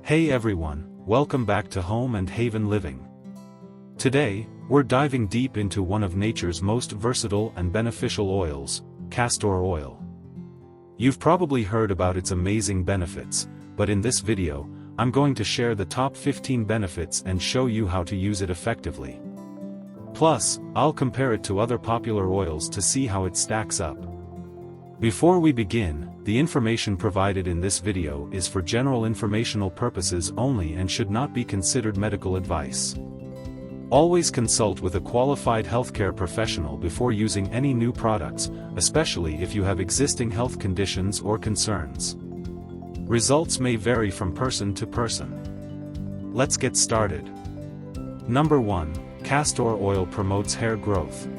Hey everyone, welcome back to Home and Haven Living. Today, we're diving deep into one of nature's most versatile and beneficial oils, castor oil. You've probably heard about its amazing benefits, but in this video, I'm going to share the top 15 benefits and show you how to use it effectively. Plus, I'll compare it to other popular oils to see how it stacks up. Before we begin, the information provided in this video is for general informational purposes only and should not be considered medical advice. Always consult with a qualified healthcare professional before using any new products, especially if you have existing health conditions or concerns. Results may vary from person to person. Let's get started. Number 1. Castor oil promotes hair growth.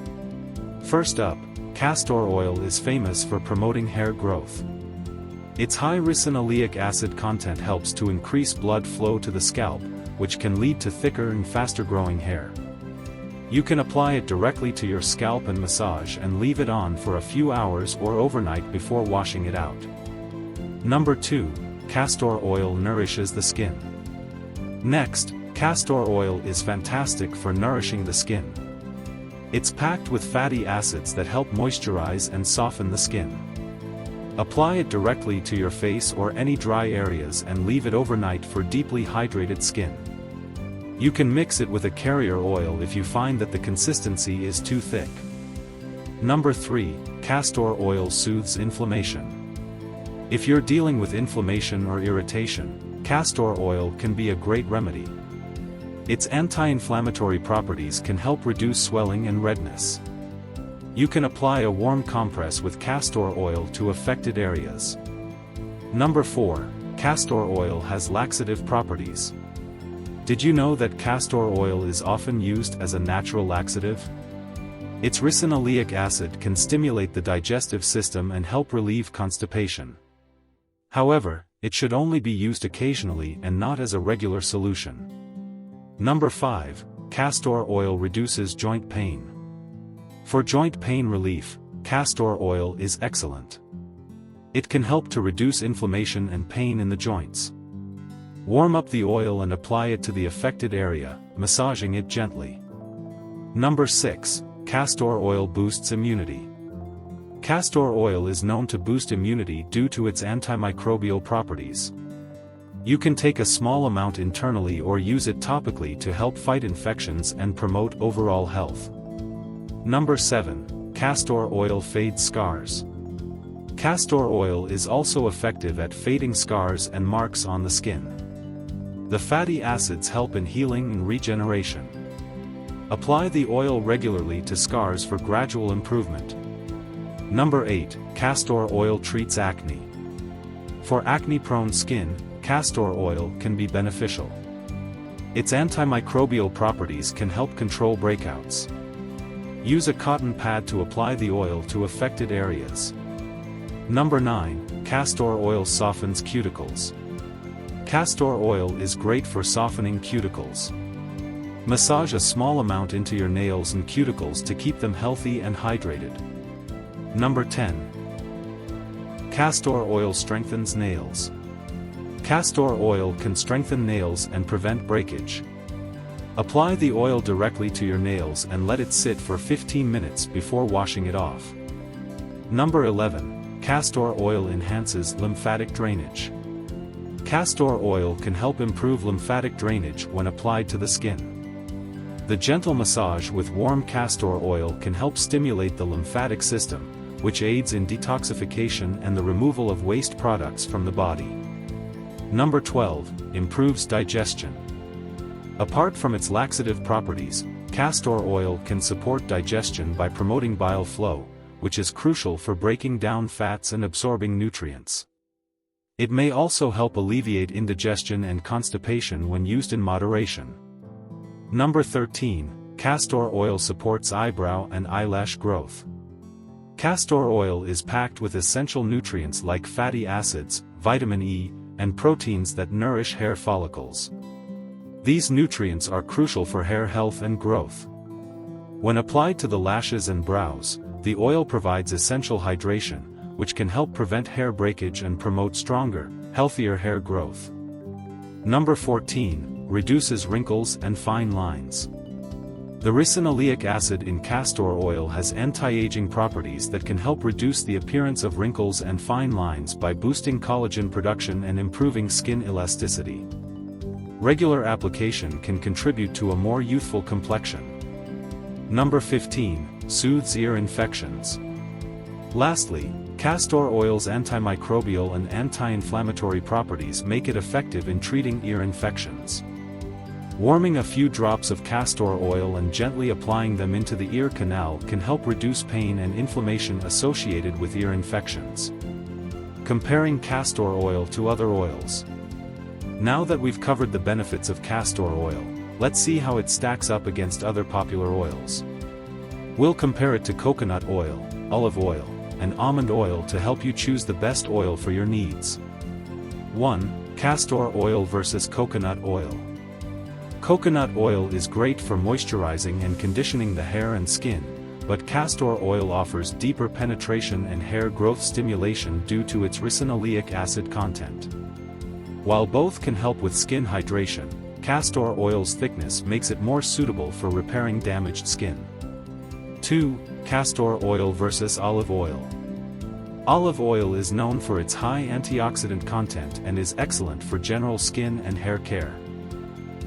First up, castor oil is famous for promoting hair growth. Its high ricinoleic acid content helps to increase blood flow to the scalp, which can lead to thicker and faster growing hair. You can apply it directly to your scalp and massage and leave it on for a few hours or overnight before washing it out. Number 2. Castor oil nourishes the skin. Next, castor oil is fantastic for nourishing the skin. It's packed with fatty acids that help moisturize and soften the skin. Apply it directly to your face or any dry areas and leave it overnight for deeply hydrated skin. You can mix it with a carrier oil if you find that the consistency is too thick. Number 3. Castor oil soothes inflammation. If you're dealing with inflammation or irritation, castor oil can be a great remedy. Its anti-inflammatory properties can help reduce swelling and redness. You can apply a warm compress with castor oil to affected areas. Number 4. Castor oil has laxative properties. Did you know that castor oil is often used as a natural laxative? Its ricinoleic acid can stimulate the digestive system and help relieve constipation. However, it should only be used occasionally and not as a regular solution. Number 5. Castor oil reduces joint pain. For joint pain relief, castor oil is excellent. It can help to reduce inflammation and pain in the joints. Warm up the oil and apply it to the affected area, massaging it gently. Number 6. Castor oil boosts immunity. Castor oil is known to boost immunity due to its antimicrobial properties. You can take a small amount internally or use it topically to help fight infections and promote overall health. Number 7. Castor oil fades scars. Castor oil is also effective at fading scars and marks on the skin. The fatty acids help in healing and regeneration. Apply the oil regularly to scars for gradual improvement. Number 8. Castor oil treats acne. For acne-prone skin, castor oil can be beneficial. Its antimicrobial properties can help control breakouts. Use a cotton pad to apply the oil to affected areas. Number 9. Castor oil softens cuticles. Castor oil is great for softening cuticles. Massage a small amount into your nails and cuticles to keep them healthy and hydrated. Number 10. Castor oil strengthens nails. Castor oil can strengthen nails and prevent breakage. Apply the oil directly to your nails and let it sit for 15 minutes before washing it off. Number 11. Castor oil enhances lymphatic drainage. Castor oil can help improve lymphatic drainage when applied to the skin. The gentle massage with warm castor oil can help stimulate the lymphatic system, which aids in detoxification and the removal of waste products from the body. Number 12. Improves digestion. Apart from its laxative properties, castor oil can support digestion by promoting bile flow, which is crucial for breaking down fats and absorbing nutrients. It may also help alleviate indigestion and constipation when used in moderation. Number 13. Castor oil supports eyebrow and eyelash growth. Castor oil is packed with essential nutrients like fatty acids, vitamin E, and proteins that nourish hair follicles. These nutrients are crucial for hair health and growth. When applied to the lashes and brows, the oil provides essential hydration, which can help prevent hair breakage and promote stronger, healthier hair growth. Number 14, reduces wrinkles and fine lines. The ricinoleic acid in castor oil has anti-aging properties that can help reduce the appearance of wrinkles and fine lines by boosting collagen production and improving skin elasticity. Regular application can contribute to a more youthful complexion. Number 15, soothes ear infections. Lastly, castor oil's antimicrobial and anti-inflammatory properties make it effective in treating ear infections. Warming a few drops of castor oil and gently applying them into the ear canal can help reduce pain and inflammation associated with ear infections. Comparing castor oil to other oils. Now that we've covered the benefits of castor oil, let's see how it stacks up against other popular oils. We'll compare it to coconut oil, olive oil, and almond oil to help you choose the best oil for your needs. 1. Castor oil versus coconut oil. Coconut oil is great for moisturizing and conditioning the hair and skin, but castor oil offers deeper penetration and hair growth stimulation due to its ricinoleic acid content. While both can help with skin hydration, castor oil's thickness makes it more suitable for repairing damaged skin. 2. Castor oil versus olive oil. Olive oil is known for its high antioxidant content and is excellent for general skin and hair care.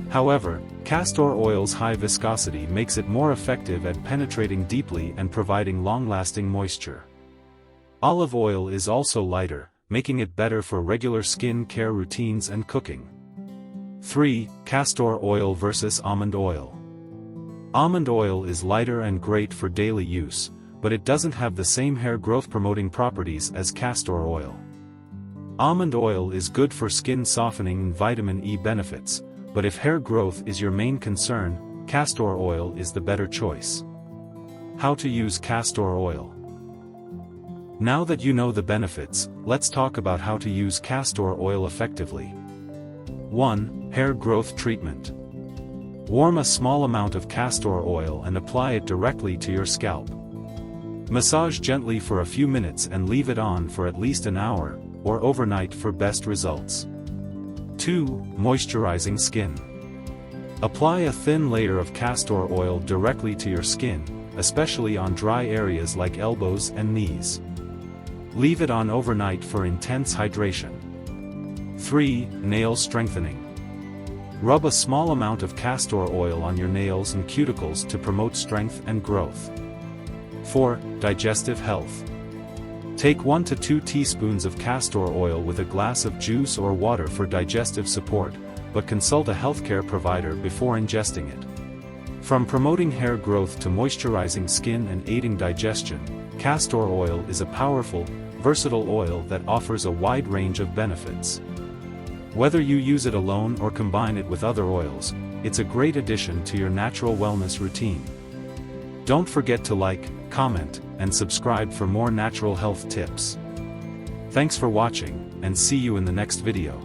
However, castor oil's high viscosity makes it more effective at penetrating deeply and providing long-lasting moisture. Olive oil is also lighter, making it better for regular skin care routines and cooking. 3. Castor oil versus almond oil. Almond oil is lighter and great for daily use, but it doesn't have the same hair growth promoting properties as castor oil. Almond oil is good for skin softening and vitamin E benefits, but if hair growth is your main concern, castor oil is the better choice. How to use castor oil. Now that you know the benefits, let's talk about how to use castor oil effectively. 1. Hair growth treatment. Warm a small amount of castor oil and apply it directly to your scalp. Massage gently for a few minutes and leave it on for at least an hour, or overnight for best results. 2. Moisturizing skin. Apply a thin layer of castor oil directly to your skin, especially on dry areas like elbows and knees. Leave it on overnight for intense hydration. 3. Nail strengthening. Rub a small amount of castor oil on your nails and cuticles to promote strength and growth. 4. Digestive health. Take 1 to 2 teaspoons of castor oil with a glass of juice or water for digestive support, but consult a healthcare provider before ingesting it. From promoting hair growth to moisturizing skin and aiding digestion, castor oil is a powerful, versatile oil that offers a wide range of benefits. Whether you use it alone or combine it with other oils, it's a great addition to your natural wellness routine. Don't forget to like, comment, and subscribe for more natural health tips. Thanks for watching, and see you in the next video.